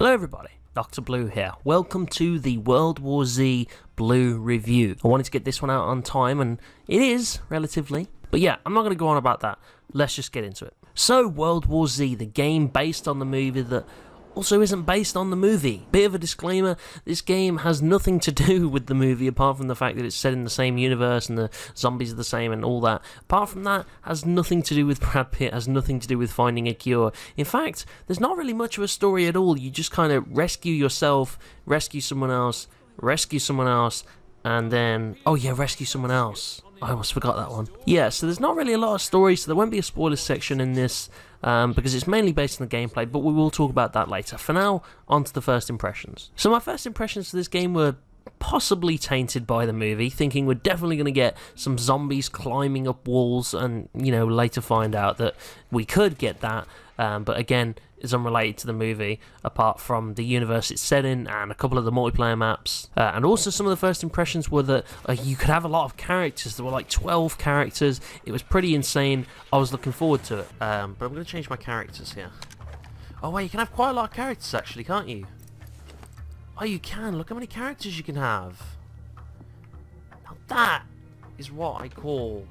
Hello everybody, Dr. Blue here. Welcome to the World War Z Blue review. I wanted to get this one out on time, and it is, relatively. But yeah, I'm not going to go on about that. Let's just get into it. So, World War Z, the game based on the movie that also isn't based on the movie. Bit of a disclaimer, this game has nothing to do with the movie apart from the fact that it's set in the same universe and the zombies are the same and all that. Apart from that, has nothing to do with Brad Pitt, has nothing to do with finding a cure. In fact, there's not really much of a story at all. You just kind of rescue yourself, rescue someone else, and then... oh yeah, rescue someone else. I almost forgot that one. Yeah, so there's not really a lot of story, so there won't be a spoiler section in this, because it's mainly based on the gameplay, but we will talk about that later. For now, on to the first impressions. So my first impressions for this game were possibly tainted by the movie, thinking we're definitely going to get some zombies climbing up walls, and, you know, later find out that we could get that, but again, is unrelated to the movie, apart from the universe it's set in and a couple of the multiplayer maps. And also some of the first impressions were that you could have a lot of characters. There were like 12 characters. It was pretty insane. I was looking forward to it. But I'm going to change my characters here. Oh wait, you can have quite a lot of characters actually, can't you? Oh, you can. Look how many characters you can have. Now that is what I call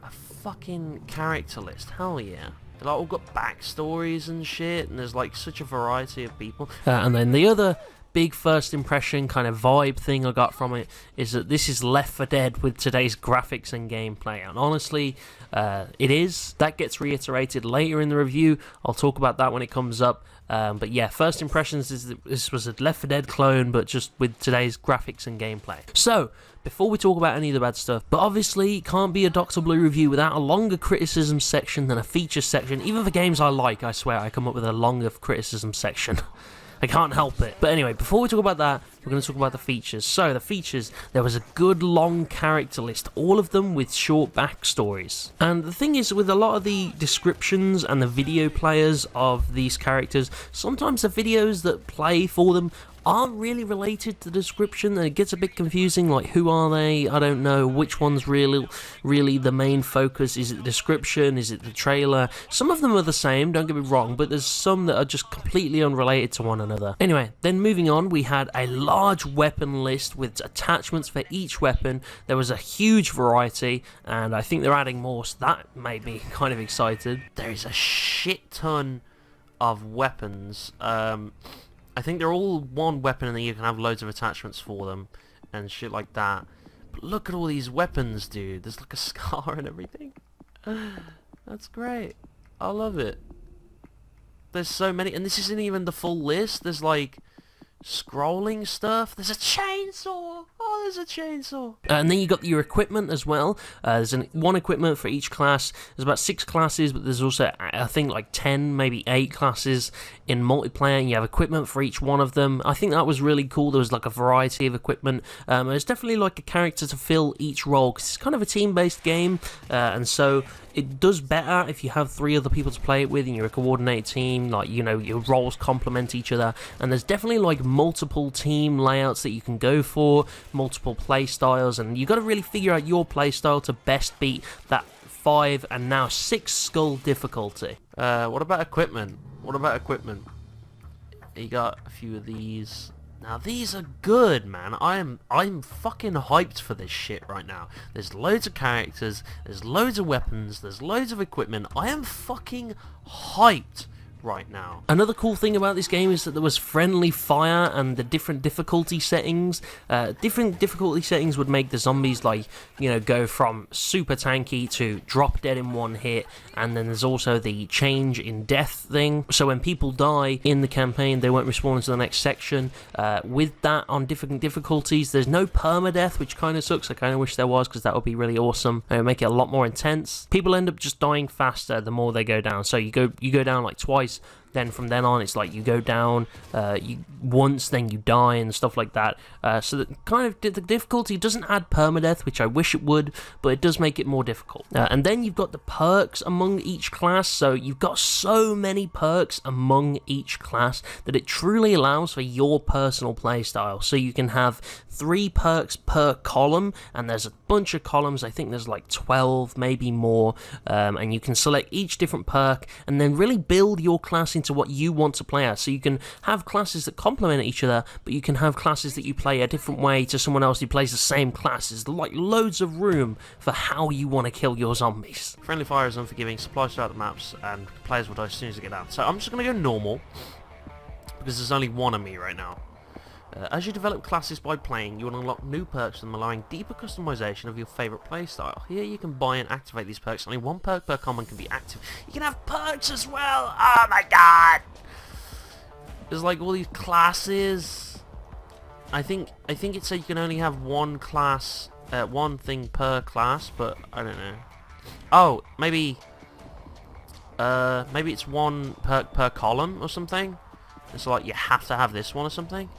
a fucking character list. Hell yeah. They've all got backstories and shit, and there's like such a variety of people. And then the other big first impression kind of vibe thing I got from it is that this is Left 4 Dead with today's graphics and gameplay. And honestly, it is. That gets reiterated later in the review. I'll talk about that when it comes up. But yeah, first impressions is that this was a Left 4 Dead clone, but just with today's graphics and gameplay. So, before we talk about any of the bad stuff, but obviously it can't be a Dr. Blue review without a longer criticism section than a features section. Even for games I like, I swear, I come up with a longer criticism section. I can't help it. But anyway, before we talk about that, we're going to talk about the features. So, the features, there was a good long character list, all of them with short backstories. And the thing is, with a lot of the descriptions and the video players of these characters, sometimes the videos that play for them aren't really related to the description, and it gets a bit confusing, like who are they? I don't know which one's really the main focus. Is it the description? Is it the trailer? Some of them are the same, don't get me wrong, but there's some that are just completely unrelated to one another. Anyway, then moving on, we had a large weapon list with attachments for each weapon. There was a huge variety, and I think they're adding more, so that made me kind of excited. There is a shit ton of weapons. I think they're all one weapon, and then you can have loads of attachments for them and shit like that. But look at all these weapons, dude. There's like a scar and everything. That's great. I love it. There's so many, and this isn't even the full list. There's like scrolling stuff. There's a chainsaw. Oh, there's a chainsaw. And then you got your equipment as well. There's one equipment for each class. There's about 6 classes, but there's also, I think, like 10, maybe 8 classes in multiplayer, and you have equipment for each one of them. I think that was really cool. There was like a variety of equipment. There's definitely like a character to fill each role, because it's kind of a team-based game, and so it does better if you have 3 other people to play it with and you're a coordinated team, like, you know, your roles complement each other, and there's definitely like multiple team layouts that you can go for, multiple play styles, and you got to really figure out your play style to best beat that 5 and now 6 skull difficulty. What about equipment? You got a few of these. Now these are good, man. I'm fucking hyped for this shit right now. There's loads of characters, there's loads of weapons, there's loads of equipment. I am fucking hyped right now. Another cool thing about this game is that there was friendly fire and the different difficulty settings. Different difficulty settings would make the zombies, like, you know, go from super tanky to drop dead in one hit, and then there's also the change in death thing, so when people die in the campaign they won't respawn into the next section. With that, on different difficulties, there's no permadeath, which kind of sucks. I kind of wish there was, because that would be really awesome. It would make it a lot more intense. People end up just dying faster the more they go down, so you go down like twice, then from then on it's like you go down once, then you die and stuff like that. So that kind of the difficulty doesn't add permadeath, which I wish it would, but it does make it more difficult. And then you've got the perks among each class, so you've got so many perks among each class that it truly allows for your personal playstyle. So you can have 3 perks per column, and there's a bunch of columns. I think there's like 12, maybe more, and you can select each different perk and then really build your class into into what you want to play as. So you can have classes that complement each other, but you can have classes that you play a different way to someone else who plays the same classes. Like loads of room for how you want to kill your zombies. Friendly fire is unforgiving, supplies throughout the maps, and players will die as soon as they get down. So I'm just going to go normal, because there's only one of me right now. As you develop classes by playing, you will unlock new perks from allowing deeper customization of your favourite playstyle. Here you can buy and activate these perks. Only one perk per common can be active. You can have perks as well! Oh my god! There's like all these classes. I think it said you can only have one class, one thing per class, but I don't know. Oh, maybe it's one perk per column or something. It's like you have to have this one or something.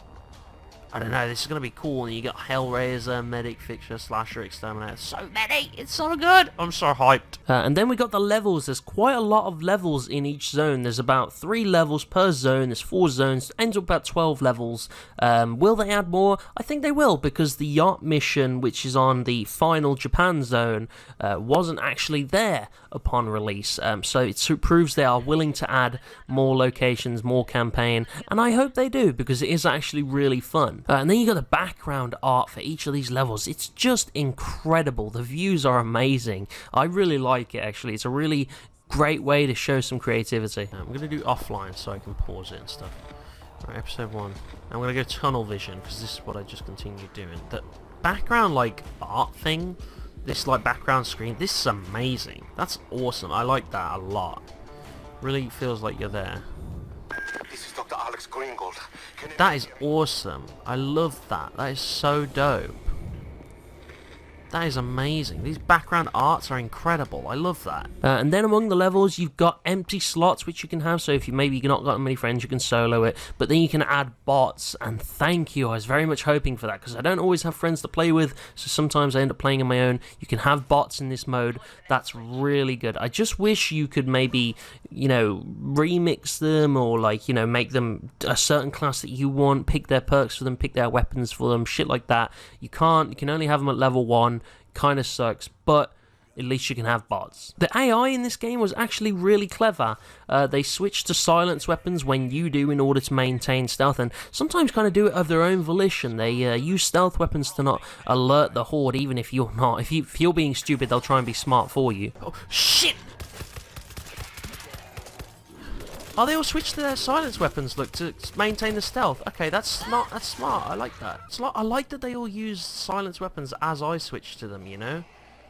I don't know, this is going to be cool. And you got Hellraiser, Medic, Fixture, Slasher, Exterminator. So many! It's so good! I'm so hyped. And then we got the levels. There's quite a lot of levels in each zone. There's about 3 levels per zone. There's 4 zones. Ends up about 12 levels. Will they add more? I think they will, because the yacht mission, which is on the final Japan zone, wasn't actually there upon release. So it proves they are willing to add more locations, more campaign. And I hope they do, because it is actually really fun. And then you got the background art for each of these levels. It's just incredible. The views are amazing. I really like it, actually. It's a really great way to show some creativity. I'm going to do offline so I can pause it and stuff. Right, episode 1. I'm going to go tunnel vision, because this is what I just continued doing. The background, like, art thing, this, like, background screen, this is amazing. That's awesome. I like that a lot. Really feels like you're there. This is Dr. Alex Greengold. That is awesome. I love that. That is so dope. That is amazing. These background arts are incredible. I love that. And then among the levels, you've got empty slots, which you can have. So if you maybe not got many friends, you can solo it. But then you can add bots. And thank you. I was very much hoping for that, because I don't always have friends to play with. So sometimes I end up playing on my own. You can have bots in this mode. That's really good. I just wish you could maybe, you know, remix them, or like, you know, make them a certain class that you want. Pick their perks for them. Pick their weapons for them. Shit like that. You can't. You can only have them at level 1. Kind of sucks, but at least you can have bots. The AI in this game was actually really clever. They switched to silence weapons when you do, in order to maintain stealth, and sometimes kind of do it of their own volition. They use stealth weapons to not alert the horde, even if you're not. If you're being stupid, they'll try and be smart for you. Oh, shit! Oh, they all switched to their silence weapons, look, to maintain the stealth. Okay, that's smart. That's smart. I like that. I like that they all use silence weapons as I switch to them, you know?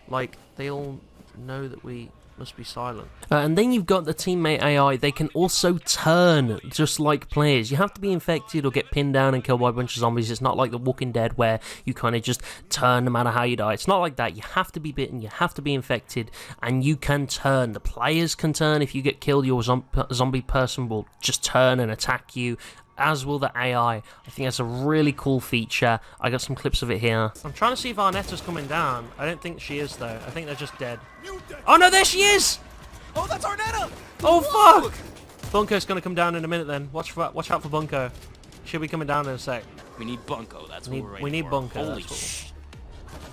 Like, they all know that we must be silent. And then you've got the teammate AI. They can also turn, just like players. You have to be infected or get pinned down and killed by a bunch of zombies. It's not like The Walking Dead, where you kind of just turn no matter how you die. It's not like that. You have to be bitten, you have to be infected, and you can turn. The players can turn. If you get killed, your zombie person will just turn and attack you, as will the AI. I think that's a really cool feature. I got some clips of it here. I'm trying to see if Arnetta's coming down. I don't think she is, though. I think they're just dead. Oh, no, there she is! Oh, that's Arnetta! Oh, fuck! Bunko's gonna come down in a minute, then. Watch out for Bunko. She'll be coming down in a sec. We need Bunko. That's what we're waiting We need for. Bunko. Holy shit.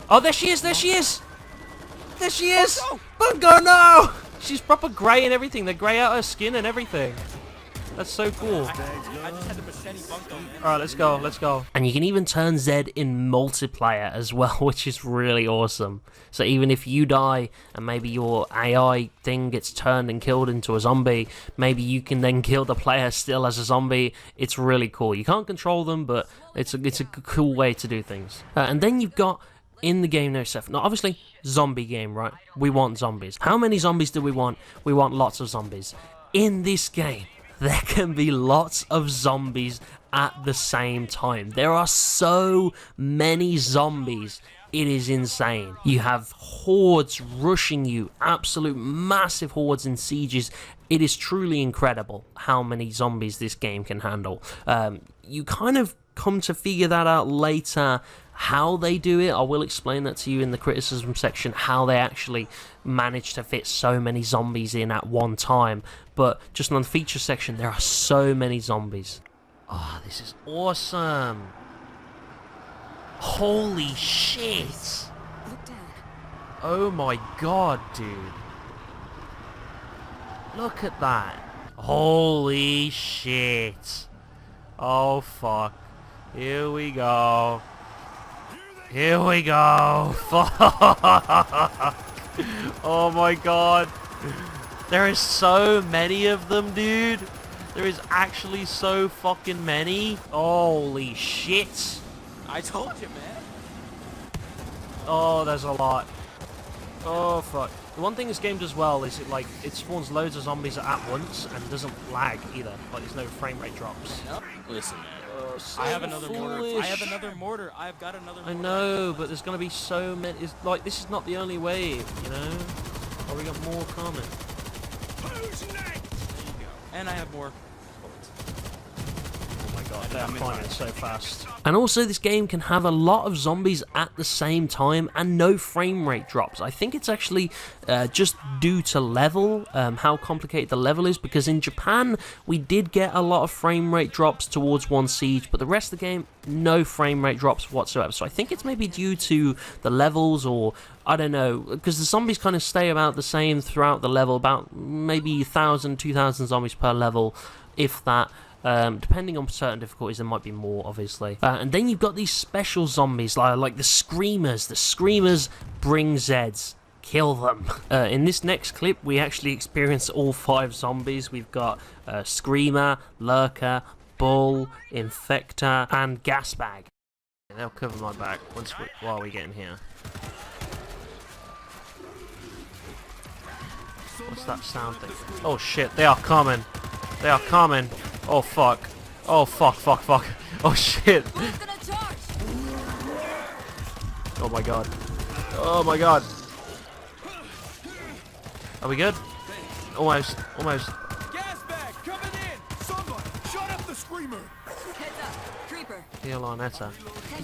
Oh, there she is! There she is! There she is! Bunko, no! She's proper grey and everything. They grey out her skin and everything. That's so cool. I just had to machete Bunko, man. Alright, let's go, let's go. And you can even turn Zed in multiplayer as well, which is really awesome. So even if you die and maybe your AI thing gets turned and killed into a zombie, maybe you can then kill the player still as a zombie. It's really cool. You can't control them, but it's a cool way to do things. And then you've got in the game now, Seth. Now, obviously, zombie game, right? We want zombies. How many zombies do we want? We want lots of zombies. In this game, there can be lots of zombies at the same time. There are so many zombies. It is insane. You have hordes rushing you, absolute massive hordes in sieges. It is truly incredible how many zombies this game can handle. You kind of come to figure that out later, how they do it. I will explain that to you in the criticism section, how they actually manage to fit so many zombies in at one time. But just on the feature section, there are so many zombies. Oh, this is awesome. Holy shit. Oh my god, dude. Look at that. Holy shit. Oh, fuck. Here we go. Here we go. Fuck. Oh my god. There is so many of them, dude. There is actually so fucking many. Holy shit. I told you, man. Oh, there's a lot. Oh, fuck. The one thing this game does well is it spawns loads of zombies at once and doesn't lag either. Like, there's no frame rate drops. Nope. Listen, man. So I have another mortar. foolish. I have another mortar. I've got another mortar. I know, but there's gonna be so many. It's like, this is not the only wave, you know? Oh, we got more coming. There you go. And I have more. Oh my god, they're climbing so fast. And also, this game can have a lot of zombies at the same time and no frame rate drops. I think it's actually just due to level, how complicated the level is, because in Japan, we did get a lot of frame rate drops towards one siege, but the rest of the game, no frame rate drops whatsoever. So I think it's maybe due to the levels, or I don't know, because the zombies kind of stay about the same throughout the level, about maybe 1,000, 2,000 zombies per level, if that. Depending on certain difficulties, there might be more, obviously. And then you've got these special zombies, like the Screamers. The Screamers bring Zeds. Kill them. In this next clip, we actually experience all 5 zombies. We've got Screamer, Lurker, Bull, Infector, and Gasbag. They'll cover my back while we get in here. What's that sound thing? Oh shit, they are coming. They are coming. Oh fuck. Oh fuck, fuck, fuck. Oh shit. Oh my god. Oh my god. Are we good? Almost. Almost. Gas bag coming in! Someone, shut up the screamer! Heads up, creeper. Heal on Etta.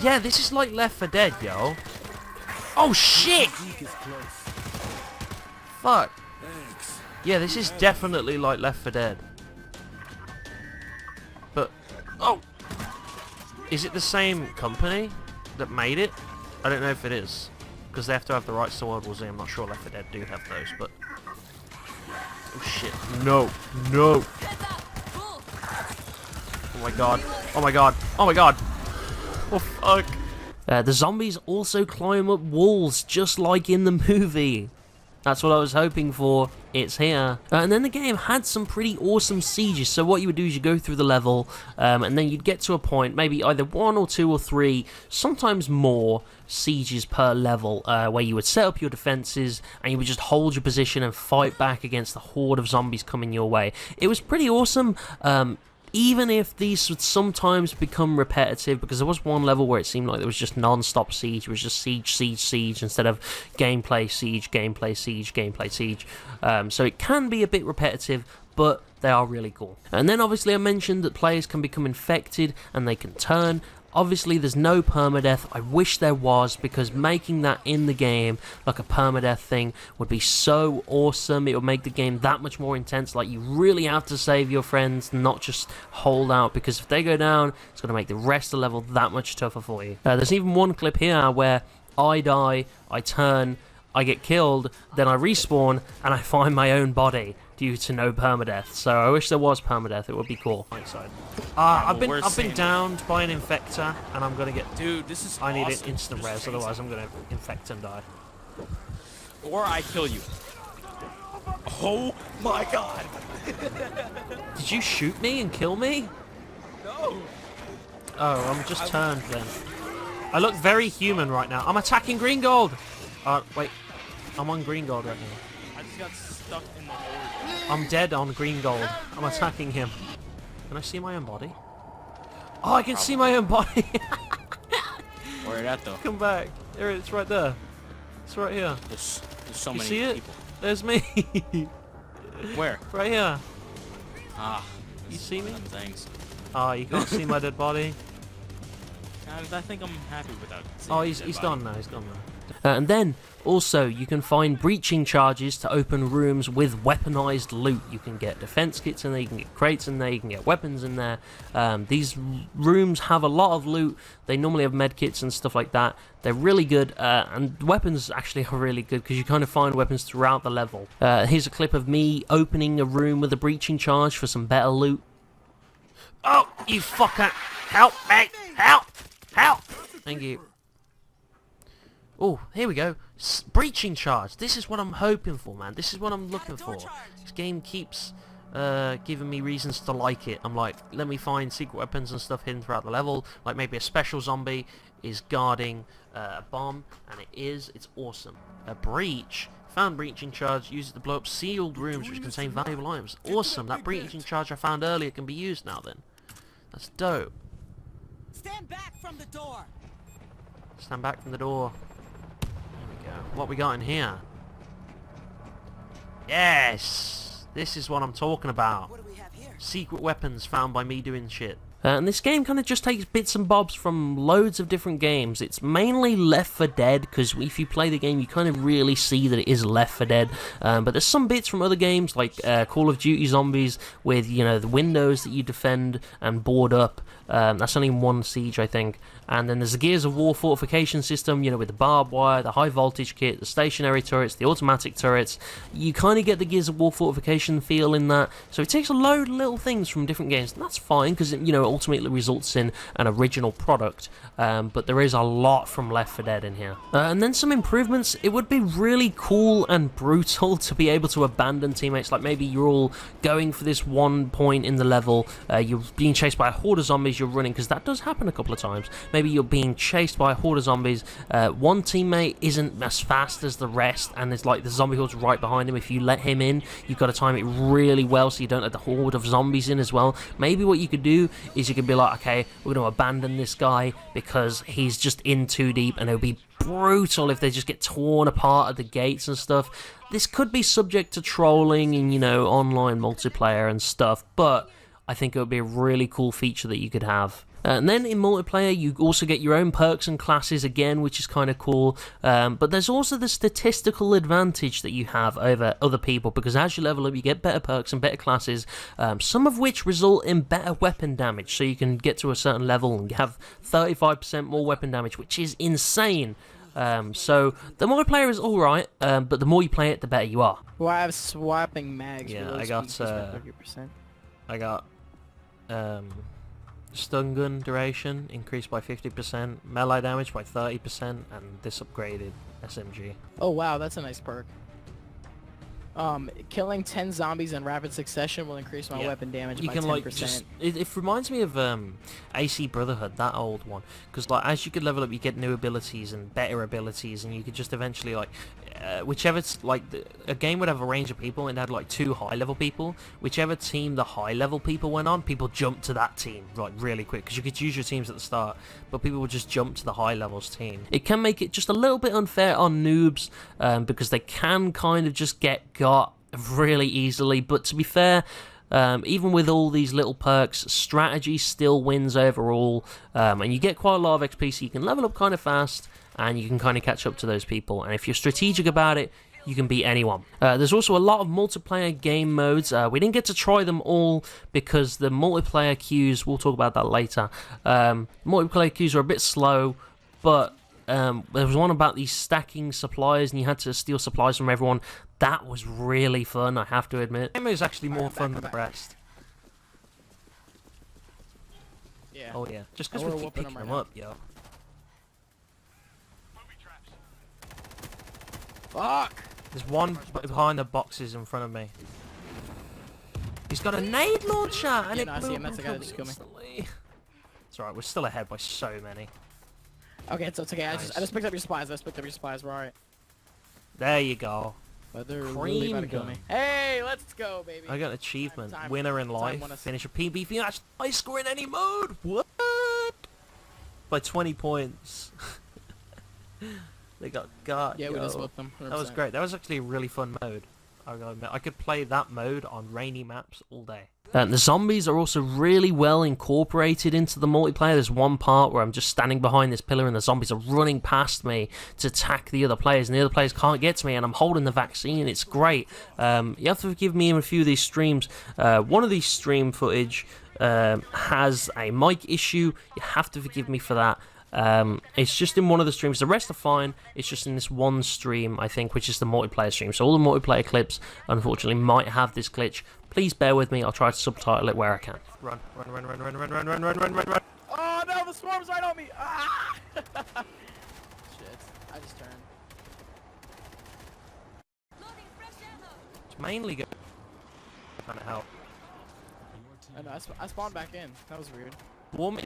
Yeah, this is like Left 4 Dead, yo. Oh shit! Fuck. Yeah, this is definitely like Left 4 Dead. But, oh! Is it the same company that made it? I don't know if it is. Because they have to have the rights to World War Z. I'm not sure Left 4 Dead do have those, but... Oh shit. No. No. Oh my god. Oh my god. Oh my god. Oh fuck. The zombies also climb up walls, just like in the movie. That's what I was hoping for. It's here. And then the game had some pretty awesome sieges. So what you would do is you go through the level, and then you'd get to a point, maybe either 1 or 2 or 3, sometimes more sieges per level, where you would set up your defenses, and you would just hold your position and fight back against the horde of zombies coming your way. It was pretty awesome. Even if these would sometimes become repetitive, because there was one level where it seemed like there was just non-stop siege, it was just siege, siege, siege, instead of gameplay, siege, gameplay, siege, gameplay, siege. So it can be a bit repetitive, but they are really cool. And then obviously I mentioned that players can become infected and they can turn. Obviously there's no permadeath. I wish there was, because making that in the game, like a permadeath thing, would be so awesome. It would make the game that much more intense. Like, you really have to save your friends, not just hold out, because if they go down, it's going to make the rest of the level that much tougher for you. There's even one clip here where I die, I turn, I get killed, then I respawn, and I find my own body due to no permadeath. So I wish there was permadeath. It would be cool. I've been downed by an infector, and I'm gonna get. Dude, this is I need awesome. an instant res, otherwise I'm gonna infect and die. Or I kill you. Oh my god. Did you shoot me and kill me? No. Oh, I'm just turned then. I look very human right now. I'm attacking green gold. Wait, I'm on green gold right now. I just got stuck in the hole. I'm dead on green gold. I'm attacking him. Can I see my own body? Oh, I can see my own body. Where at though? Come back. There, it's right there. It's right here. There's so You many see it? people. There's me. Where? Right here. Ah. You see me? Thanks. Oh, you can't see my dead body. I think I'm happy with that. Oh, he's gone now. He's gone now. And then also you can find breaching charges to open rooms with weaponized loot. You can get defense kits in there, you can get crates in there, you can get weapons in there. These rooms have a lot of loot. They normally have med kits and stuff like that. They're really good, and weapons actually are really good because you kind of find weapons throughout the level. Here's a clip of me opening a room with a breaching charge for some better loot. Oh, you fucker! Help me! Help! Help! Thank you. Oh, here we go. Breaching charge. This is what I'm hoping for, man. This is what I'm looking for. This game keeps giving me reasons to like it. I'm like, let me find secret weapons and stuff hidden throughout the level. Like maybe a special zombie is guarding a bomb, and it is. It's awesome. A breach. Found breaching charge. Use it to blow up sealed rooms which contain valuable items. Awesome. That breaching charge I found earlier can be used now then. That's dope. Stand back from the door. Stand back from the door. What we got in here? Yes! This is what I'm talking about. What do we have here? Secret weapons found by me doing shit. And this game kind of just takes bits and bobs from loads of different games. It's mainly Left 4 Dead, because if you play the game, you kind of really see that it is Left 4 Dead. But there's some bits from other games, like Call of Duty Zombies, with, you know, the windows that you defend and board up. That's only one siege, I think. And then there's the Gears of War fortification system, you know, with the barbed wire, the high voltage kit, the stationary turrets, the automatic turrets. You kind of get the Gears of War fortification feel in that. So it takes a load of little things from different games, and that's fine, because, you know, it ultimately results in an original product. But there is a lot from Left 4 Dead in here. And then some improvements. It would be really cool and brutal to be able to abandon teammates. Like maybe you're all going for this one point in the level, you're being chased by a horde of zombies, you're running, because that does happen a couple of times. Maybe you're being chased by a horde of zombies, one teammate isn't as fast as the rest, and there's like the zombie horde's right behind him. If you let him in, you've got to time it really well so you don't let the horde of zombies in as well. Maybe what you could do is you could be like, okay, we're going to abandon this guy because he's just in too deep, and it'll be brutal if they just get torn apart at the gates and stuff. This could be subject to trolling and, you know, online multiplayer and stuff, but I think it would be a really cool feature that you could have. And then in multiplayer, you also get your own perks and classes again, which is kind of cool. But there's also the statistical advantage that you have over other people, because as you level up, you get better perks and better classes, some of which result in better weapon damage. So you can get to a certain level and have 35% more weapon damage, which is insane. So the multiplayer is alright, but the more you play it, the better you are. Well, I have swapping mags. Yeah, for I got 30%. I got stun gun duration increased by 50%, melee damage by 30%, and this upgraded SMG. Oh wow, that's a nice perk. Killing 10 zombies in rapid succession will increase my weapon damage by 10%. Like just, it reminds me of AC Brotherhood, that old one, because like as you could level up, you get new abilities and better abilities, and you could just eventually like whichever a game would have a range of people and had like 2 high level people. Whichever team the high level people went on, people jumped to that team like really quick, because you could choose your teams at the start, but people would just jump to the high levels team. It can make it just a little bit unfair on noobs, because they can kind of just get got really easily. But to be fair, even with all these little perks, strategy still wins overall, and you get quite a lot of XP, so you can level up kind of fast, and you can kind of catch up to those people. And if you're strategic about it, you can beat anyone. There's also a lot of multiplayer game modes. We didn't get to try them all because the multiplayer queues, we'll talk about that later. Multiplayer queues are a bit slow, but there was one about these stacking supplies, and you had to steal supplies from everyone. That was really fun, I have to admit. The game is actually more fun than the rest. Yeah. Oh yeah, just because we keep picking them up, yo. Fuck! There's one behind the boxes in front of me. He's got a nade launcher, and it I see blew him. That's the guy that just killed me. instantly. It's alright, we're still ahead by so many. Okay, it's okay. Nice. I just picked up your supplies. We're alright. There you go. But they're really about to kill me. Hey, let's go, baby. I got an achievement. Time- Winner in time life. when I- Finish a PvP match. I score in any mode. What? By 20 points. They got. Yeah, we yo. just whipped them. 100%. That was great. That was actually a really fun mode. I gotta admit, I could play that mode on rainy maps all day. The zombies are also really well incorporated into the multiplayer. There's one part where I'm just standing behind this pillar and the zombies are running past me to attack the other players, and the other players can't get to me, and I'm holding the vaccine. It's great. You have to forgive me in a few of these streams. One of these stream footage has a mic issue. You have to forgive me for that. It's just in one of the streams. The rest are fine. It's just in this one stream, I think, which is the multiplayer stream. So all the multiplayer clips, unfortunately, might have this glitch. Please bear with me. I'll try to subtitle it where I can. Run, run, run, run, run, run, run, run, run, run, run, run. Oh no, the swarm's right on me! Ah! Shit, I just turned. It's mainly good. Trying to help. I know, I spawned back in. That was weird. Warm.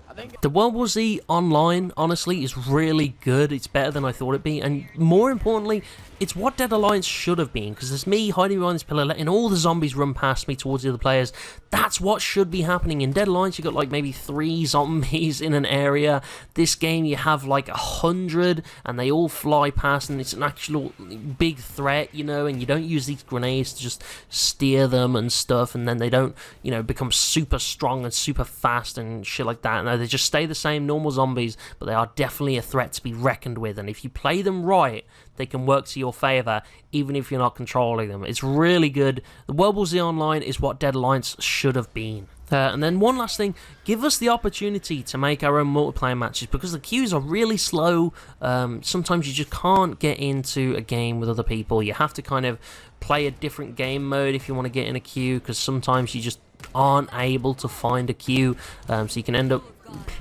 I think The World War Z Online, honestly, is really good. It's better than I thought it'd be, and more importantly, it's what Dead Alliance should have been, because there's me hiding behind this pillar, letting all the zombies run past me towards the other players. That's what should be happening. In Dead Alliance, you got like maybe 3 zombies in an area. This game, you have like 100, and they all fly past, and it's an actual big threat, you know, and you don't use these grenades to just steer them and stuff, and then they don't, you know, become super strong and super fast and shit like that. No, they just stay the same normal zombies, but they are definitely a threat to be reckoned with, and if you play them right, they can work to your favour, even if you're not controlling them. It's really good. The World War Z Online is what Dead Alliance should have been. And then one last thing, give us the opportunity to make our own multiplayer matches, because the queues are really slow. Sometimes you just can't get into a game with other people. You have to kind of play a different game mode if you want to get in a queue, because sometimes you just aren't able to find a queue, so you can end up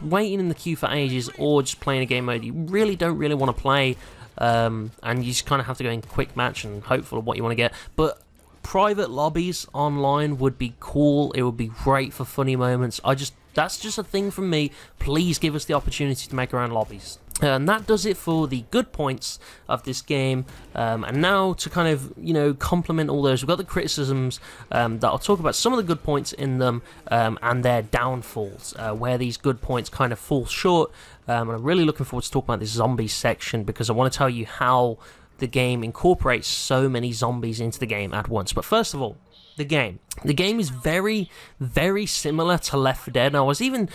waiting in the queue for ages, or just playing a game mode you really don't want to play, and you just kind of have to go in quick match and hope for what you want to get. But private lobbies online would be cool. It would be great for funny moments. That's just a thing from me. Please give us the opportunity to make our own lobbies. And that does it for the good points of this game. And now to kind of, you know, complement all those, we've got the criticisms that I'll talk about some of the good points in them, and their downfalls, where these good points kind of fall short. And I'm really looking forward to talking about this zombie section, because I want to tell you how the game incorporates so many zombies into the game at once. But first of all, the game. The game is very, very similar to Left 4 Dead. And I was even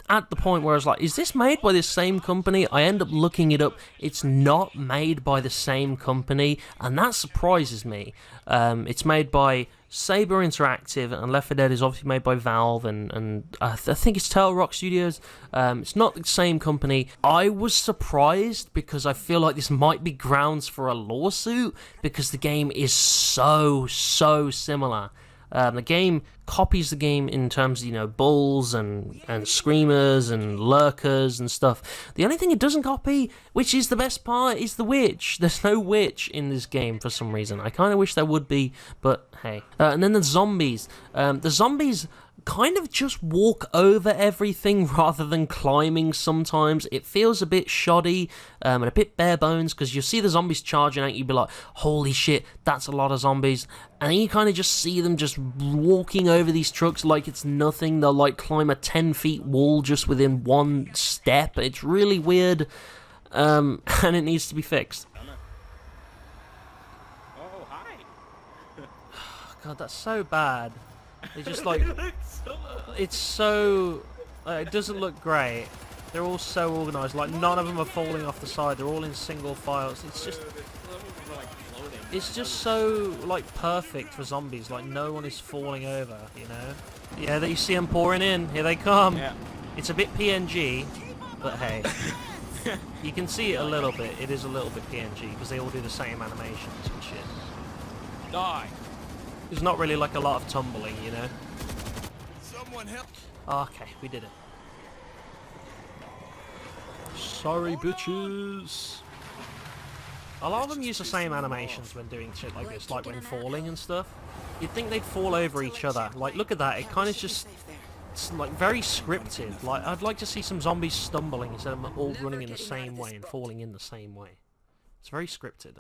at the point where I was like, is this made by this same company? I end up looking it up. It's not made by the same company, and that surprises me. It's made by Saber Interactive, and Left 4 Dead is obviously made by Valve, and I think it's Turtle Rock Studios. It's not the same company. I was surprised, because I feel like this might be grounds for a lawsuit, because the game is so similar. The game copies the game in terms of, you know, bulls and screamers and lurkers and stuff. The only thing it doesn't copy, which is the best part, is the witch. There's no witch in this game for some reason. I kind of wish there would be, but hey. And then the zombies. The zombies kind of just walk over everything rather than climbing sometimes. It feels a bit shoddy and a bit bare bones, because you see the zombies charging at you, be like, holy shit, that's a lot of zombies. And then you kind of just see them just walking over these trucks like it's nothing. They'll like climb a 10 feet wall just within one step. It's really weird, and it needs to be fixed. Oh, hi. God, that's so bad. They just like, it's so, it doesn't look great. They're all so organised, like none of them are falling off the side. They're all in single files. It's just so like perfect for zombies. Like no one is falling over, you know. Yeah, that you see them pouring in. Here they come. Yeah. It's a bit PNG, but hey, you can see it a little bit. It is a little bit PNG because they all do the same animations and shit. Die. There's not really like a lot of tumbling, you know. Someone help. Okay, we did it. Sorry, bitches. A lot of them use the same animations when doing shit like this, like when falling and stuff. You'd think they'd fall over each other. Like, look at that. It kind of just, it's like very scripted. Like, I'd like to see some zombies stumbling instead of all running in the same way and falling in the same way. It's very scripted.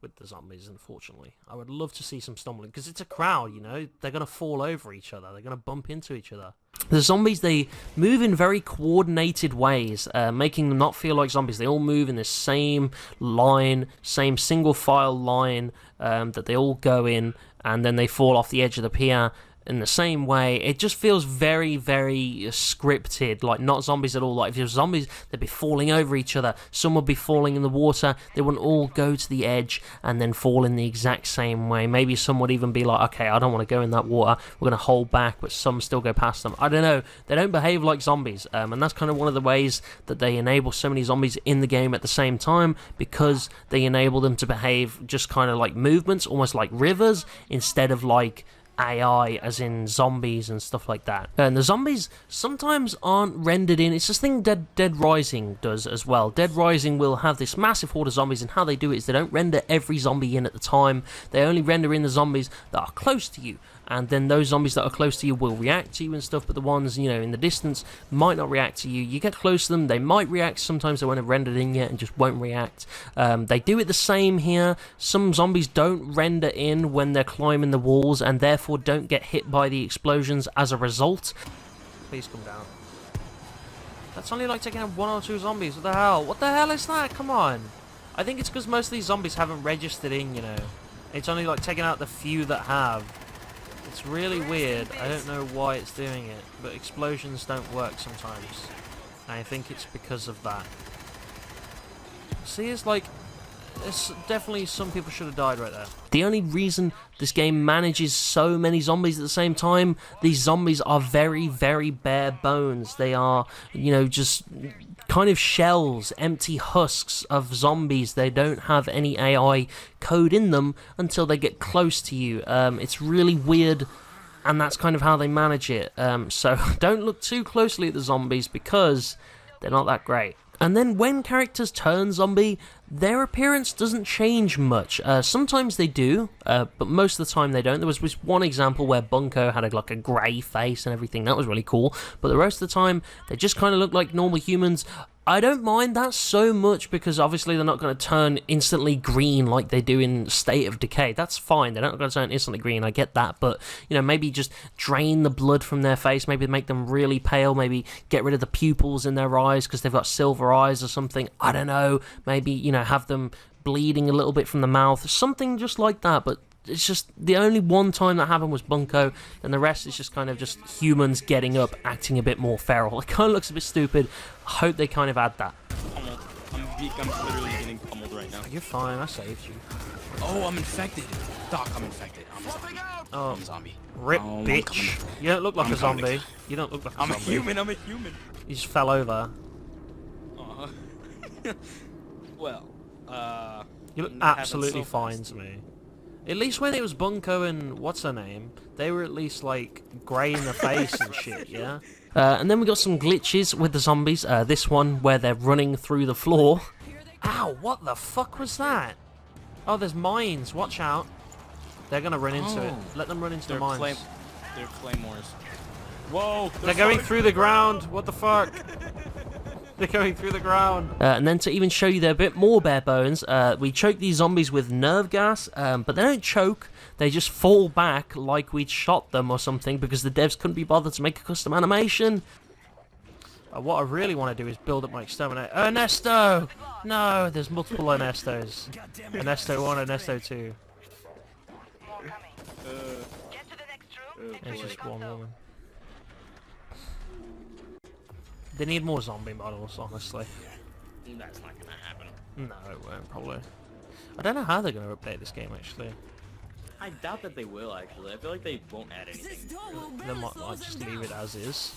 with the zombies, unfortunately. I would love to see some stumbling, because it's a crowd, you know? They're going to fall over each other. They're going to bump into each other. The zombies, they move in very coordinated ways, making them not feel like zombies. They all move in the same line, same single file line that they all go in, and then they fall off the edge of the pier in the same way. It just feels very, very scripted, like not zombies at all. Like if there were zombies, they'd be falling over each other. Some would be falling in the water. They wouldn't all go to the edge and then fall in the exact same way. Maybe some would even be like, okay, I don't want to go in that water. We're going to hold back, but some still go past them. I don't know. They don't behave like zombies, and that's kind of one of the ways that they enable so many zombies in the game at the same time, because they enable them to behave just kind of like movements, almost like rivers, instead of like AI, as in zombies and stuff like that. And the zombies sometimes aren't rendered in. It's this thing Dead Rising does as well. Dead Rising will have this massive horde of zombies, and how they do it is they don't render every zombie in at the time. They only render in the zombies that are close to you, and then those zombies that are close to you will react to you and stuff, but the ones, you know, in the distance might not react to you. You get close to them, they might react. Sometimes they won't have rendered in yet and just won't react. They do it the same here. Some zombies don't render in when they're climbing the walls, and therefore don't get hit by the explosions as a result. Please come down. That's only like taking out 1 or 2 zombies. What the hell? What the hell is that? Come on. I think it's because most of these zombies haven't registered in, you know. It's only like taking out the few that have. It's really weird. I don't know why it's doing it, but explosions don't work sometimes. And I think it's because of that. See, it's like, it's definitely some people should have died right there. The only reason this game manages so many zombies at the same time, these zombies are very, very bare bones. They are, you know, just kind of shells, empty husks of zombies. They don't have any AI code in them until they get close to you. It's really weird, and that's kind of how they manage it. So don't look too closely at the zombies, because they're not that great. And then when characters turn zombie, their appearance doesn't change much. Sometimes they do, but most of the time they don't. There was one example where Bunko had like a grey face and everything. That was really cool. But the rest of the time, they just kind of look like normal humans. I don't mind that so much, because obviously they're not going to turn instantly green like they do in State of Decay. That's fine. They're not going to turn instantly green. I get that. But, you know, maybe just drain the blood from their face. Maybe make them really pale. Maybe get rid of the pupils in their eyes because they've got silver eyes or something. I don't know. Maybe, you know, have them bleeding a little bit from the mouth. Something just like that. But it's just the only one time that happened was Bunko, and the rest is just kind of just humans getting up, acting a bit more feral. It kind of looks a bit stupid. I hope they kind of add that. Pummeled. I'm literally getting pummeled right now. You're fine, I saved you. Oh, I'm infected. Doc, I'm infected. I'm a zombie. Oh, I'm a zombie. Rip, Oh, bitch. You don't look like I'm a zombie. coming. You don't look like a I'm a zombie. human. I'm a human. You just fell over. Well, You look it happens absolutely so fine fast. to me. At least when it was Bunko and what's her name, they were at least like grey in the face and shit, yeah? And then we got some glitches with the zombies. This one where they're running through the floor. Ow, what the fuck was that? Oh, there's mines. Watch out. They're going to run into it. Let them run into the mines. They're claymores. Whoa! They're going through the ground. What the fuck? They're going through the ground. And then to even show you they're a bit more bare bones, we choke these zombies with nerve gas, but they don't choke. They just fall back like we'd shot them or something, because the devs couldn't be bothered to make a custom animation. What I really want to do is build up my exterminator. Ernesto! No, there's multiple Ernestos. Ernesto 1, Ernesto 2. There's just one woman. They need more zombie models, honestly. That's not gonna happen. No, it won't, probably. I don't know how they're going to update this game, actually. I doubt that they will, actually. I feel like they won't add anything. They might just leave it as is.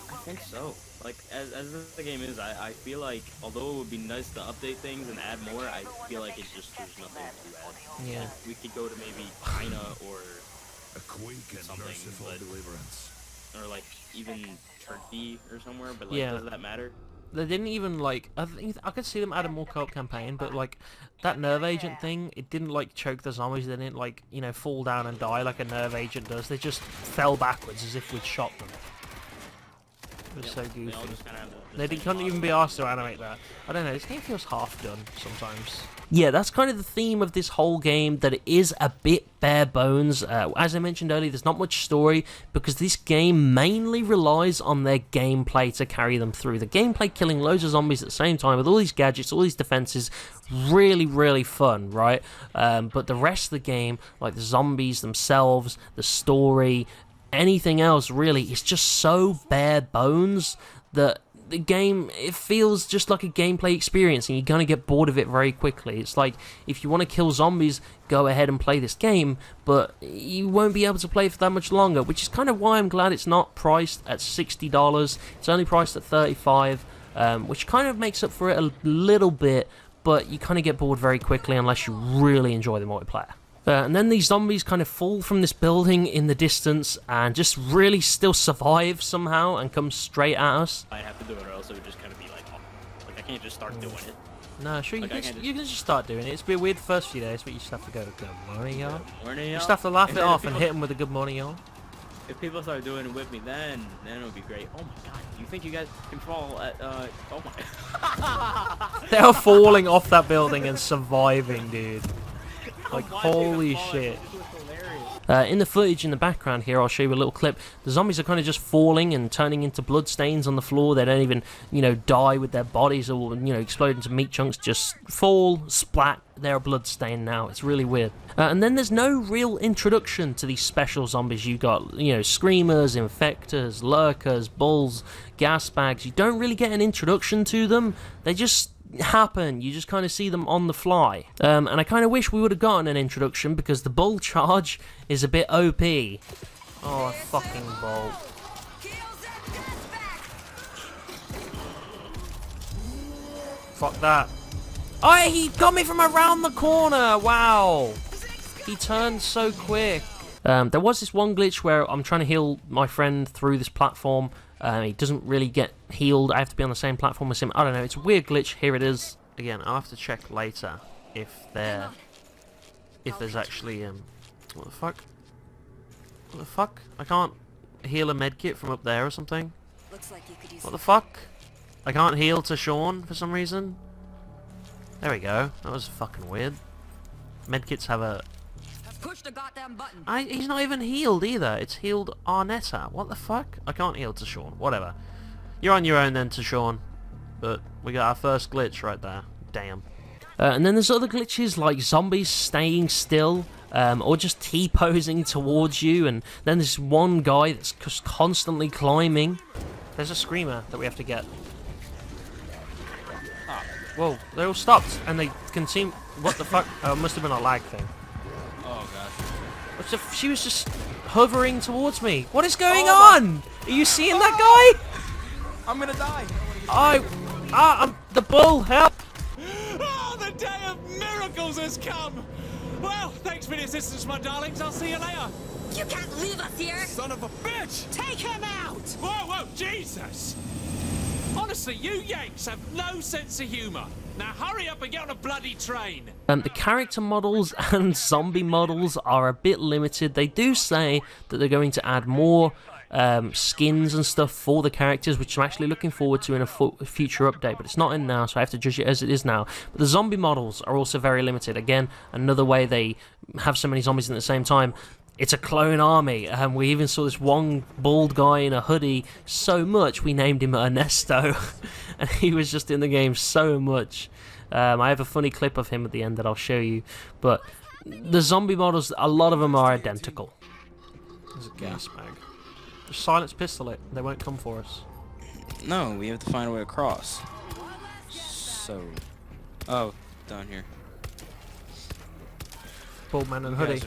I think so. Like, as the game is, I feel like, although it would be nice to update things and add more, I feel like it's just, there's nothing to add. Yeah. We could go to maybe China or A quake and something, merciful but- deliverance. or like even Turkey or somewhere, but like, Yeah. does that matter? They didn't even, like, I think I could see them adding more co-op campaign, but, like, that nerve agent thing, it didn't, like, choke the zombies. They didn't, like, you know, fall down and die like a nerve agent does. They just fell backwards as if we'd shot them. It was so They all goofy. just kind of have the They same couldn't even body. be asked to animate that. I don't know, this game feels half done sometimes. Yeah, that's kind of the theme of this whole game, that it is a bit bare bones. As I mentioned earlier, there's not much story because this game mainly relies on their gameplay to carry them through. The gameplay killing loads of zombies at the same time with all these gadgets, all these defenses, really, really fun, right? But the rest of the game, like the zombies themselves, the story, anything else really, is just so bare bones that the game, it feels just like a gameplay experience and you're going to get bored of it very quickly. It's like, if you want to kill zombies, go ahead and play this game, but you won't be able to play for that much longer, which is kind of why I'm glad it's not priced at $60. It's only priced at $35, which kind of makes up for it a little bit, but you kind of get bored very quickly unless you really enjoy the multiplayer. And then these zombies kind of fall from this building in the distance and just really still survive somehow and come straight at us. I have to do it or else it would just kind of be like, oh, like I can't just start doing it. No, sure, Like, you can just start doing it. It's been weird the first few days, but you just have to go, good morning, y'all. Morning, You y'all. just have to laugh And it then off if and people- hit them with a good morning, y'all. If people start doing it with me, then it would be great. Oh my god, you think you guys can fall at, oh my. They're falling off that building and surviving, dude. Like, Why did they even holy fall? shit. This was hilarious. In the footage in the background here, I'll show you a little clip. The zombies are kind of just falling and turning into blood stains on the floor. They don't even, die with their bodies or, explode into meat chunks. Just fall, splat, they're a blood stain now. It's really weird. And then there's no real introduction to these special zombies. You got, screamers, infectors, lurkers, bulls, gas bags. You don't really get an introduction to them. They just happen. You just kind of see them on the fly. And I kind of wish we would have gotten an introduction because the bull charge is a bit OP. Oh, fucking bull. Fuck that. Oh, he got me from around the corner. Wow. He turned so quick. There was this one glitch where I'm trying to heal my friend through this platform. He doesn't really get healed. I have to be on the same platform as him. I don't know. It's a weird glitch. Here it is. Again, I'll have to check later if there's actually what the fuck? What the fuck? I can't heal a medkit from up there or something. Looks like you could use What the fuck? I can't heal to Sean for some reason. There we go. That was fucking weird. Medkits have a... push the goddamn button. He's not even healed either. It's healed Arnetta. What the fuck? I can't heal to Sean. Whatever. You're on your own then to Sean. But we got our first glitch right there. Damn. And then there's other glitches like zombies staying still. Or just T-posing towards you. And then there's one guy that's just constantly climbing. There's a screamer that we have to get. Whoa, they all stopped and they can see... What the fuck? Oh, it must have been a lag thing. Oh gosh. She was just hovering towards me. What is going on? Are you seeing that guy? I'm gonna die. I'm the bull. Help! Oh, the day of miracles has come! Well, thanks for the assistance, my darlings. I'll see you later. You can't leave us here. Son of a bitch! Take him out. Whoa, whoa, Jesus! Honestly, you Yanks have no sense of humour. Now hurry up and get on a bloody train. The character models and zombie models are a bit limited. They do say that they're going to add more skins and stuff for the characters, which I'm actually looking forward to in a future update, but it's not in now, so I have to judge it as it is now. But the zombie models are also very limited. Again, another way they have so many zombies at the same time. It's a clone army. We even saw this one bald guy in a hoodie so much we named him Ernesto, and he was just in the game so much. I have a funny clip of him at the end that I'll show you, but the zombie models, a lot of them are identical. There's a gas bag. Just silence pistol it. They won't come for us. No, we have to find a way across. So... Oh, down here. Bald man and hoodie.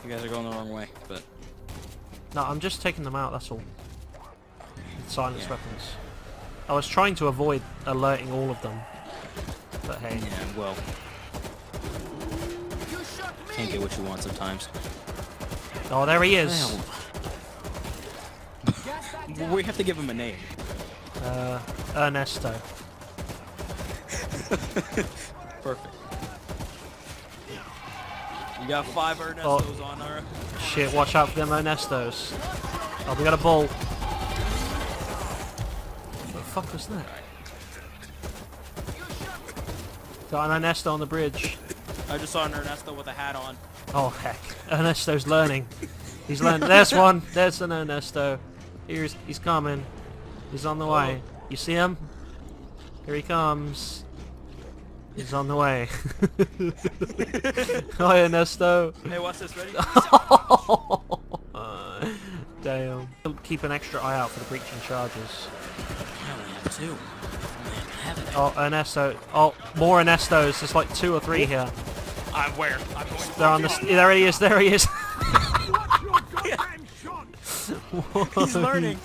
You guys are going the wrong way, but... No, I'm just taking them out, that's all. With silence Yeah. weapons. I was trying to avoid alerting all of them. But hey. Yeah, well... Can't get what you want sometimes. Oh, there he is. We have to give him a name. Ernesto. Perfect. You got 5 Ernestos on our... Shit, watch out for them Ernestos. Oh, we got a bull. fuck was that? Got an Ernesto on the bridge. I just saw an Ernesto with a hat on. Oh heck, Ernesto's learning. He's learning. There's one. There's an Ernesto. He's coming. He's on the way. You see him? Here he comes. He's on the way. Hi Ernesto. Hey, what's this? Ready? Damn. Keep an extra eye out for the breaching charges. I only have 2. Oh, Ernesto. Oh, more Ernestos. There's like 2 or 3 here. I'm where? I'm going. They're on the. There he is. There he is. He's learning.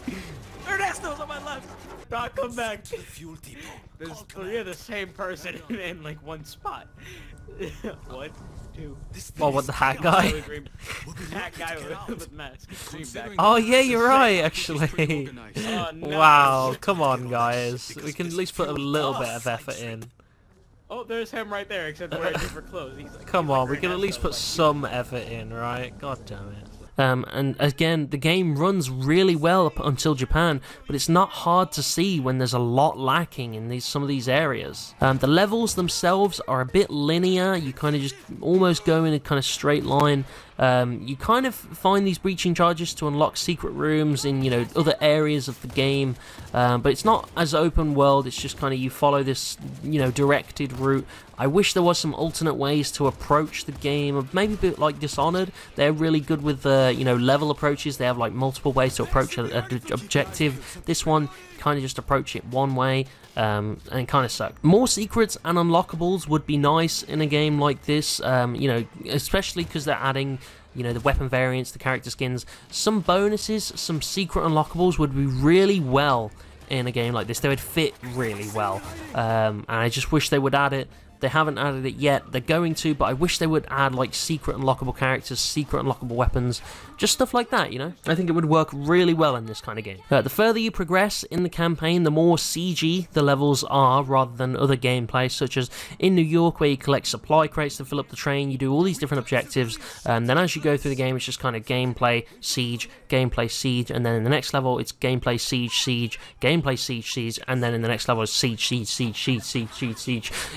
Ernesto's on my left. God, come back. Fuel depot. There's 3 of the same person in like one spot. 1, 2. Oh, what, the hat guy? Hat guy with mask. Green back. Oh yeah, you're right. Actually. Oh, no. Wow. Come on, guys. We can at least put a little bit of effort in. Oh, there's him right there, except wearing different clothes. Come on, we can at least put some effort in, right? God damn it. And again, the game runs really well up until Japan, but it's not hard to see when there's a lot lacking in some of these areas. The levels themselves are a bit linear. You kind of just almost go in a kind of straight line. You kind of find these breaching charges to unlock secret rooms in, you know, other areas of the game, but it's not as open world. It's just kind of you follow this, you know, directed route. I wish there was some alternate ways to approach the game, maybe a bit like Dishonored. They're really good with you know, level approaches. They have like multiple ways to approach an objective. This one kind of just approach it one way, and it kind of sucked. More secrets and unlockables would be nice in a game like this, you know, especially because they're adding, you know, the weapon variants, the character skins. Some bonuses, some secret unlockables would be really well in a game like this. They would fit really well, and I just wish they would add it. They haven't added it yet. They're going to, but I wish they would add like secret unlockable characters, secret unlockable weapons, just stuff like that, you know? I think it would work really well in this kind of game. The further you progress in the campaign, the more CG the levels are rather than other gameplay, such as in New York where you collect supply crates to fill up the train, you do all these different objectives, and then as you go through the game it's just kind of gameplay, siege, and then in the next level it's gameplay, siege, gameplay, siege, and then in the next level it's siege.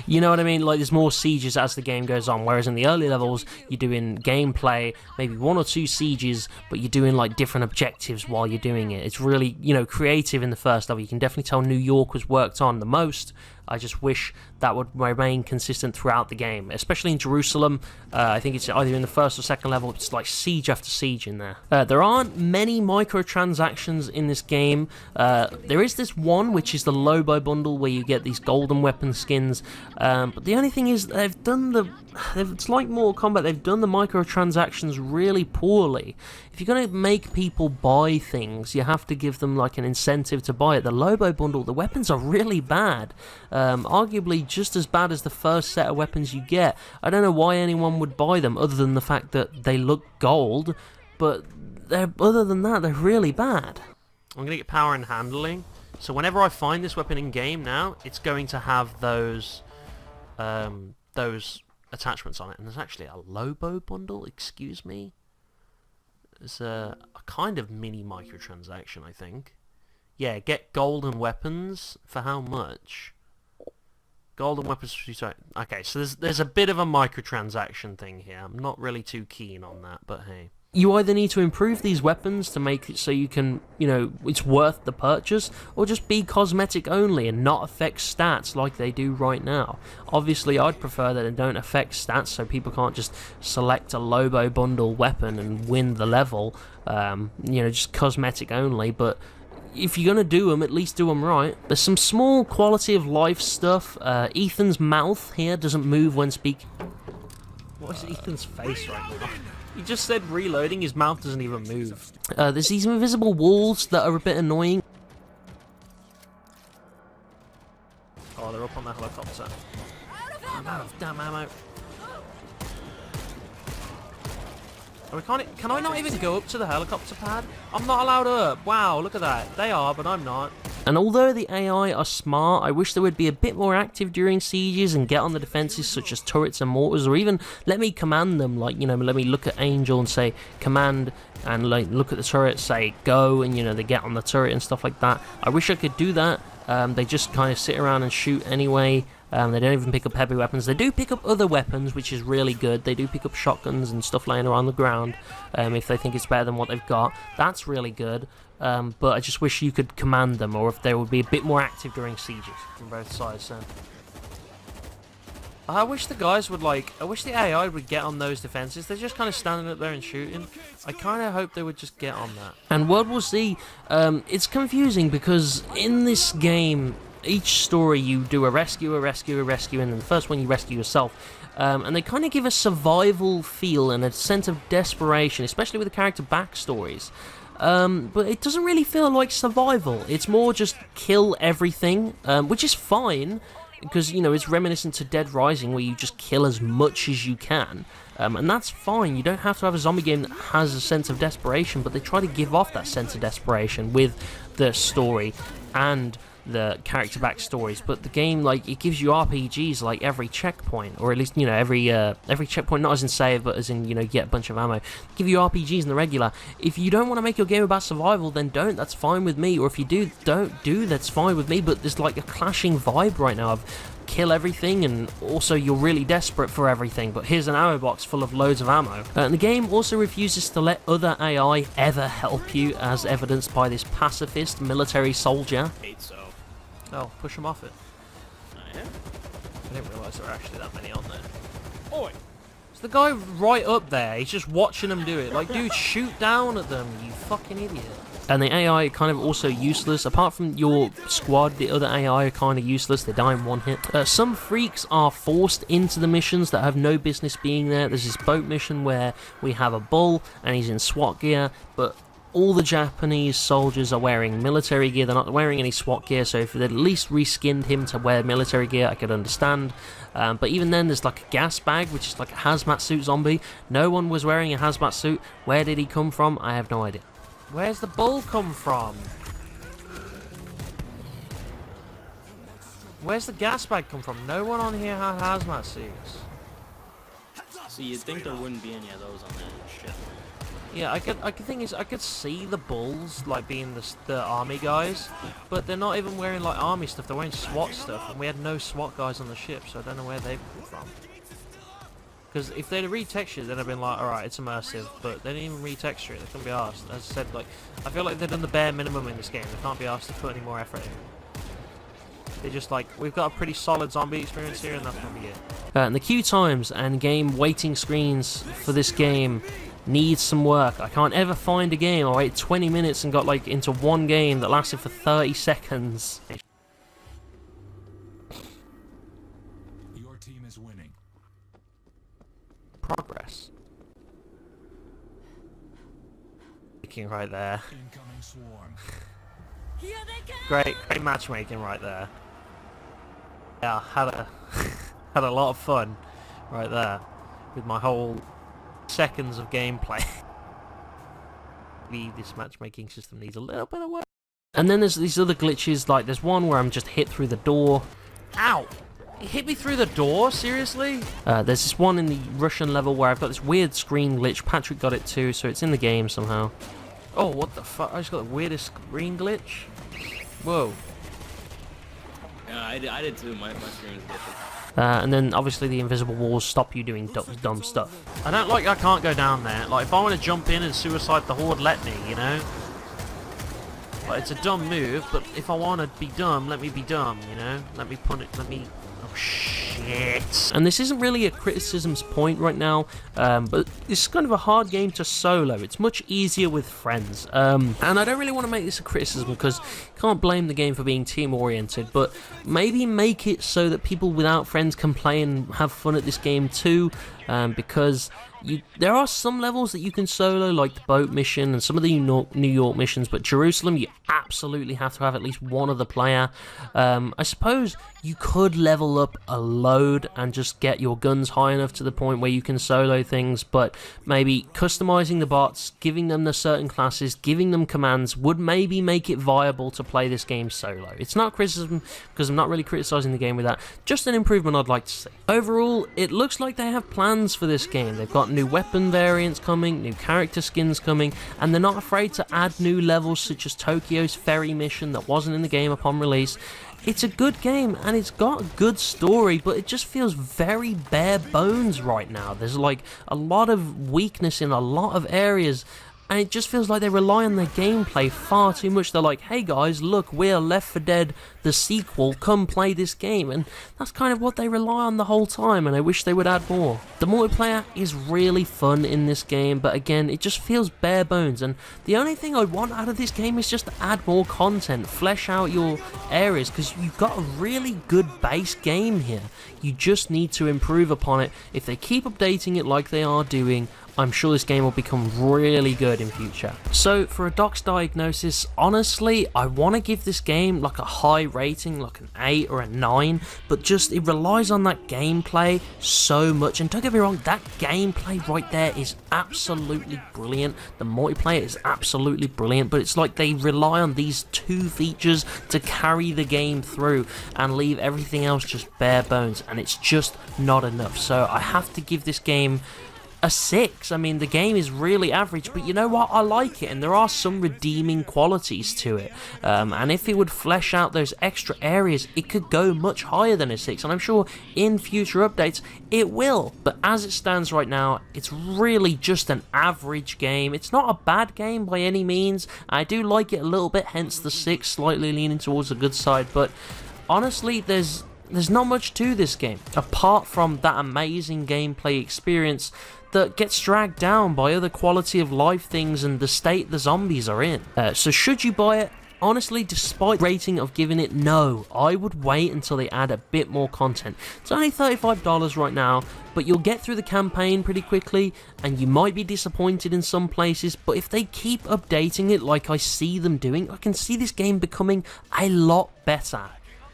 You know what I mean? Like, there's more sieges as the game goes on, whereas in the early levels you're doing gameplay, maybe 1 or 2 sieges, but you're doing like different objectives while you're doing it. It's really, you know, creative in the first level. You can definitely tell New York was worked on the most. I just wish that would remain consistent throughout the game, especially in Jerusalem. I think it's either in the first or second level. It's like siege after siege in there. There aren't many microtransactions in this game. There is this one, which is the Lobo bundle, where you get these golden weapon skins. But the only thing is, it's like Mortal Kombat. They've done the microtransactions really poorly. If you're going to make people buy things, you have to give them like an incentive to buy it. The Lobo bundle, the weapons are really bad. Arguably just as bad as the first set of weapons you get. I don't know why anyone would buy them other than the fact that they look gold, but other than that, they're really bad. I'm going to get power and handling. So whenever I find this weapon in game now, it's going to have those attachments on it. And there's actually a Lobo bundle, excuse me. It's a kind of mini microtransaction, I think. Yeah, get golden weapons for how much? Golden weapons. Okay, so there's a bit of a microtransaction thing here. I'm not really too keen on that, but hey. You either need to improve these weapons to make it so you can, you know, it's worth the purchase, or just be cosmetic only and not affect stats like they do right now. Obviously, I'd prefer that it don't affect stats so people can't just select a Lobo bundle weapon and win the level, you know, just cosmetic only, but if you're going to do them, at least do them right. There's some small quality of life stuff. Ethan's mouth here doesn't move when speaking. What is Ethan's face right now? He just said reloading, his mouth doesn't even move. There's these invisible walls that are a bit annoying. Oh, they're up on the helicopter. I'm out of damn ammo. Can I not even go up to the helicopter pad? I'm not allowed up. Wow, look at that. They are, but I'm not. And although the AI are smart, I wish they would be a bit more active during sieges and get on the defenses such as turrets and mortars, or even let me command them, like, you know, let me look at Angel and say command, and like look at the turret, say go, and you know, they get on the turret and stuff like that. I wish I could do that, They just kind of sit around and shoot anyway. They don't even pick up heavy weapons. They do pick up other weapons, which is really good. They do pick up shotguns and stuff laying around the ground if they think it's better than what they've got. That's really good. But I just wish you could command them, or if they would be a bit more active during sieges from both sides. So. I wish the guys would I wish the AI would get on those defenses. They're just kind of standing up there and shooting. I kind of hope they would just get on that. And World War Z, it's confusing because in this game, each story you do a rescue, and then the first one you rescue yourself. And they kind of give a survival feel and a sense of desperation, especially with the character backstories. But it doesn't really feel like survival. It's more just kill everything, which is fine. Because, you know, it's reminiscent to Dead Rising, where you just kill as much as you can. And that's fine. You don't have to have a zombie game that has a sense of desperation, but they try to give off that sense of desperation with the story and the character backstories. But the game, like, it gives you RPGs like every checkpoint, or at least, you know, every checkpoint, not as in save, but as in, you know, get a bunch of ammo. Give you RPGs in the regular. If you don't want to make your game about survival, then don't. That's fine with me. Or if you do, that's fine with me. But there's like a clashing vibe right now of kill everything, and also you're really desperate for everything, but here's an ammo box full of loads of ammo. And the game also refuses to let other AI ever help you, as evidenced by this pacifist military soldier. Oh, push him off it. I am. I didn't realise there were actually that many on there. Oi! It's the guy right up there. He's just watching them do it. Like, dude, shoot down at them, you fucking idiot. And the AI are kind of also useless. Apart from your squad, the other AI are kind of useless. They die in one hit. Some freaks are forced into the missions that have no business being there. There's this boat mission where we have a bull, and he's in SWAT gear, but all the Japanese soldiers are wearing military gear. They're not wearing any SWAT gear, so if they'd at least reskinned him to wear military gear, I could understand. But even then, there's like a gas bag, which is like a hazmat suit zombie. No one was wearing a hazmat suit. Where did he come from? I have no idea. Where's the bull come from? Where's the gas bag come from? No one on here had hazmat suits. See, you'd think there wouldn't be any of those on that ship. Yeah, I could see the bulls like being the army guys, but they're not even wearing like army stuff. They're wearing SWAT stuff, and we had no SWAT guys on the ship, so I don't know where they've come from. Because if they'd retextured, then I'd been like, alright, it's immersive, but they didn't even retexture it. They couldn't be asked. As I said, like, I feel like they've done the bare minimum in this game. They can't be asked to put any more effort in. They're just like, we've got a pretty solid zombie experience here, and that's gonna be it. And the queue times and game waiting screens for this game needs some work. I can't ever find a game. I waited 20 minutes and got like into one game that lasted for 30 seconds. Your team is winning. Progress. Making right there. Incoming swarm. Here they come! Great matchmaking right there. Yeah, had a lot of fun right there with my whole seconds of gameplay. Maybe this matchmaking system needs a little bit of work. And then there's these other glitches, like there's one where I'm just hit through the door. Ow! It hit me through the door? Seriously? There's this one in the Russian level where I've got this weird screen glitch. Patrick got it too, so it's in the game somehow. Oh, what the fuck? I just got the weirdest screen glitch. Whoa. Yeah, I did too. My screen was glitching. And then obviously the invisible walls stop you doing dumb stuff. I don't like I can't go down there. Like if I want to jump in and suicide the horde, let me, you know? Like it's a dumb move, but if I want to be dumb, let me be dumb, you know? Let me put it, oh shit. And this isn't really a criticism's point right now, but it's kind of a hard game to solo. It's much easier with friends. And I don't really want to make this a criticism because you can't blame the game for being team oriented, but maybe make it so that people without friends can play and have fun at this game too, because there are some levels that you can solo, like the boat mission and some of the New York missions, but Jerusalem, you absolutely have to have at least one other player. I suppose you could level up a load and just get your guns high enough to the point where you can solo things, but maybe customizing the bots, giving them the certain classes, giving them commands would maybe make it viable to play this game solo. It's not criticism, because I'm not really criticizing the game with that, just an improvement I'd like to see. Overall, it looks like they have plans for this game. They've got new weapon variants coming, new character skins coming, and they're not afraid to add new levels such as Tokyo's ferry mission that wasn't in the game upon release. It's a good game, and it's got a good story, but it just feels very bare bones right now. There's like a lot of weakness in a lot of areas, and it just feels like they rely on their gameplay far too much. They're like, hey guys, look, we're Left 4 Dead, the sequel, come play this game. And that's kind of what they rely on the whole time, and I wish they would add more. The multiplayer is really fun in this game, but again, it just feels bare bones. And the only thing I want out of this game is just to add more content, flesh out your areas, because you've got a really good base game here. You just need to improve upon it. If they keep updating it like they are doing, I'm sure this game will become really good in future. So for a Doc's diagnosis, honestly, I want to give this game like a high rating, like an 8 or a 9, but just it relies on that gameplay so much. And don't get me wrong, that gameplay right there is absolutely brilliant. The multiplayer is absolutely brilliant, but it's like they rely on these two features to carry the game through and leave everything else just bare bones, and it's just not enough. So I have to give this game a 6. I mean, the game is really average, but you know what? I like it, and there are some redeeming qualities to it. And if it would flesh out those extra areas, it could go much higher than a 6, and I'm sure in future updates it will. But as it stands right now, it's really just an average game. It's not a bad game by any means. I do like it a little bit, hence the 6, slightly leaning towards the good side. But honestly, there's not much to this game, apart from that amazing gameplay experience that gets dragged down by other quality of life things and the state the zombies are in. So should you buy it? Honestly, despite rating of giving it no, I would wait until they add a bit more content. It's only $35 right now, but you'll get through the campaign pretty quickly, and you might be disappointed in some places, but if they keep updating it like I see them doing, I can see this game becoming a lot better.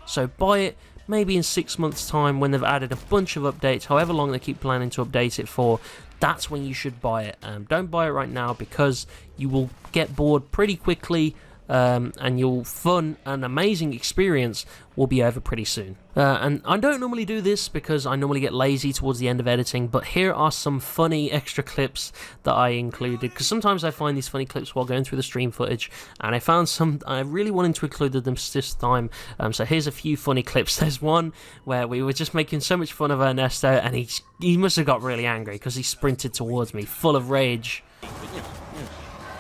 So buy it. Maybe in 6 months' time, when they've added a bunch of updates, however long they keep planning to update it for, that's when you should buy it. Don't buy it right now, because you will get bored pretty quickly, and your fun and amazing experience will be over pretty soon. And I don't normally do this because I normally get lazy towards the end of editing, but here are some funny extra clips that I included, because sometimes I find these funny clips while going through the stream footage, and I found some I really wanted to include them this time. So here's a few funny clips. There's one where we were just making so much fun of Ernesto, and he must have got really angry because he sprinted towards me full of rage. Oh,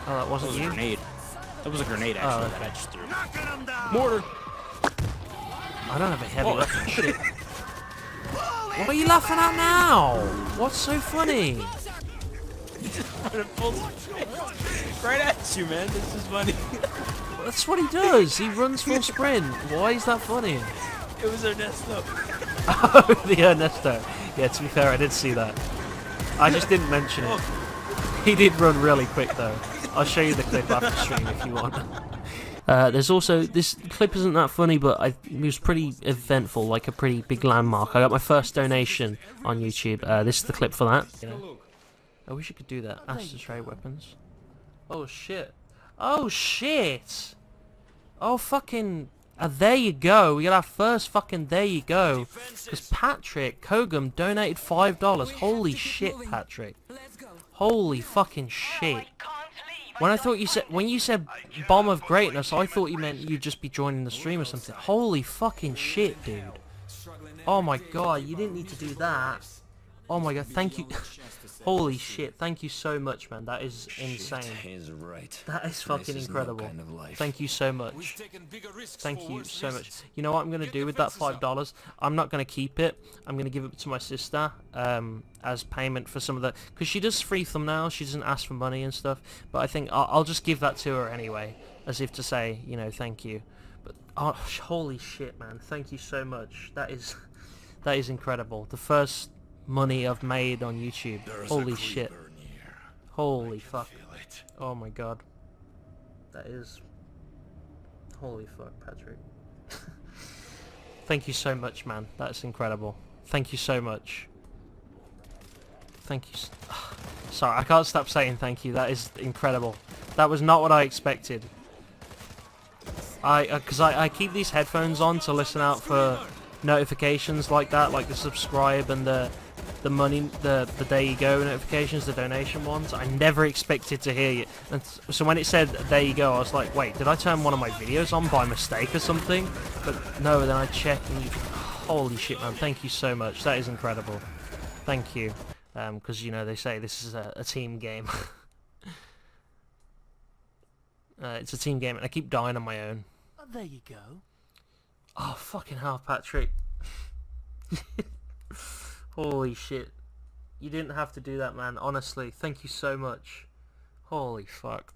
that wasn't you? Grenade. That was a grenade, actually, that I just threw. Mortar. I don't have a heavy weapon. Shit. What are you laughing at now? What's so funny? Right at you, man. This is funny. That's what he does. He runs full sprint. Why is that funny? It was Ernesto. Oh, the Ernesto. Yeah, to be fair, I did see that. I just didn't mention it. He did run really quick, though. I'll show you the clip after stream if you want. There's also, this clip isn't that funny, but it was pretty eventful, like a pretty big landmark. I got my first donation on YouTube. This is the clip for that. You know. I wish you could do that. Ask to trade weapons. Oh shit. Oh shit. Oh fucking. There you go. We got our first fucking there you go. Because Patrick Kogum donated $5. Holy shit, Patrick. Holy fucking shit. When you said bomb of greatness, I thought you meant you'd just be joining the stream or something. Holy fucking shit, dude. Oh my god, you didn't need to do that. Oh my god, thank you. Holy shit, thank you so much, man. That is insane. That is fucking incredible. Thank you so much. Thank you so much. You know what I'm going to do with that $5? I'm not going to keep it. I'm going to give it to my sister as payment for some of the... Because she does free thumbnails. She doesn't ask for money and stuff. But I think I'll just give that to her anyway. As if to say, you know, thank you. But oh, holy shit, man. Thank you so much. That is incredible. The first money I've made on YouTube. Holy shit. Holy fuck. Oh my god. That is... Holy fuck, Patrick. Thank you so much, man. That's incredible. Thank you so much. Thank you. Sorry, I can't stop saying thank you. That is incredible. That was not what I expected. Because I keep these headphones on to listen out for notifications like that, like the subscribe and the the money, the there you go notifications, the donation ones. I never expected to hear you, and so when it said there you go, I was like, wait, did I turn one of my videos on by mistake or something? But no, then I checked, and holy shit, man! Thank you so much. That is incredible. Thank you, because you know they say this is a team game. It's a team game, and I keep dying on my own. Oh, there you go. Oh, fucking hell, Patrick. Holy shit. You didn't have to do that, man. Honestly, thank you so much. Holy fuck.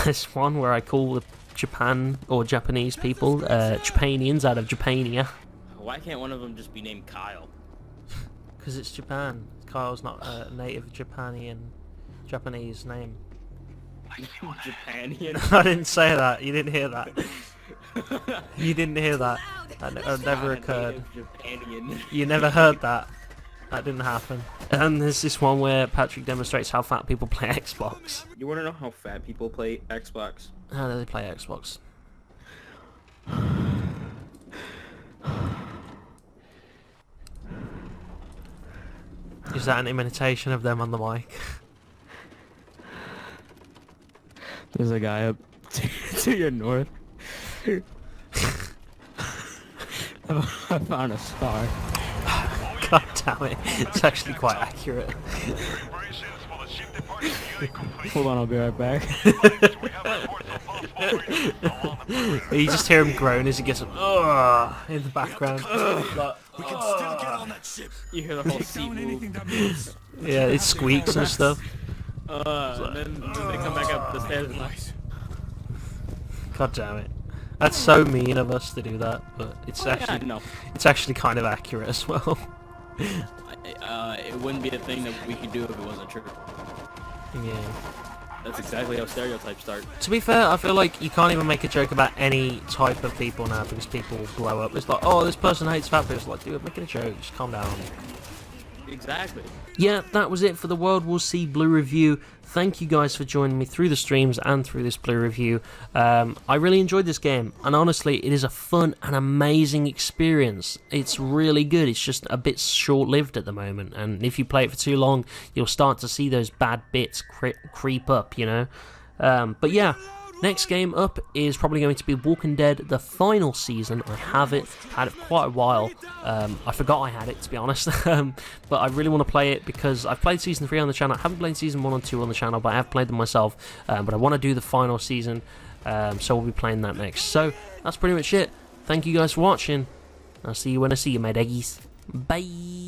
There's one where I call the Japan, or Japanese people, Japanians out of Japania. Why can't one of them just be named Kyle? Because it's Japan. Kyle's not a native Japanese name. Japanian? I didn't say that. You didn't hear that. You didn't hear that. That never occurred. Japanian. You never heard that. That didn't happen. And there's this one where Patrick demonstrates how fat people play Xbox. You want to know how fat people play Xbox? How do they play Xbox? Is that an imitation of them on the mic? There's a guy up to your north. I found a star. God damn it. It's actually quite accurate. Hold on, I'll be right back. You just hear him groan as he gets up in the background. Like, We can still get on that ship. You hear the whole Take seat down move. anything that moves. yeah, it squeaks and stuff. And then they come back up the stairs and like, God damn it. That's so mean of us to do that, but it's actually no. it's actually kind of accurate as well. It wouldn't be a thing that we could do if it wasn't true. Yeah. That's exactly how stereotypes start. To be fair, I feel like you can't even make a joke about any type of people now because people blow up. It's like, oh, this person hates fat people. It's like, dude, making a joke. Just calm down. Exactly. Yeah, that was it for the World War C Blue review. Thank you guys for joining me through the streams and through this Blue review. I really enjoyed this game, and honestly, it is a fun and amazing experience. It's really good. It's just a bit short-lived at the moment, and if you play it for too long, you'll start to see those bad bits creep up, you know? But yeah, next game up is probably going to be Walking Dead, the final season. I have it, had it for quite a while. I forgot I had it, to be honest, but I really want to play it because I've played Season 3 on the channel. I haven't played Season 1 and 2 on the channel, but I have played them myself, but I want to do the final season, so we'll be playing that next. So, that's pretty much it. Thank you guys for watching. I'll see you when I see you, my deggies. Bye!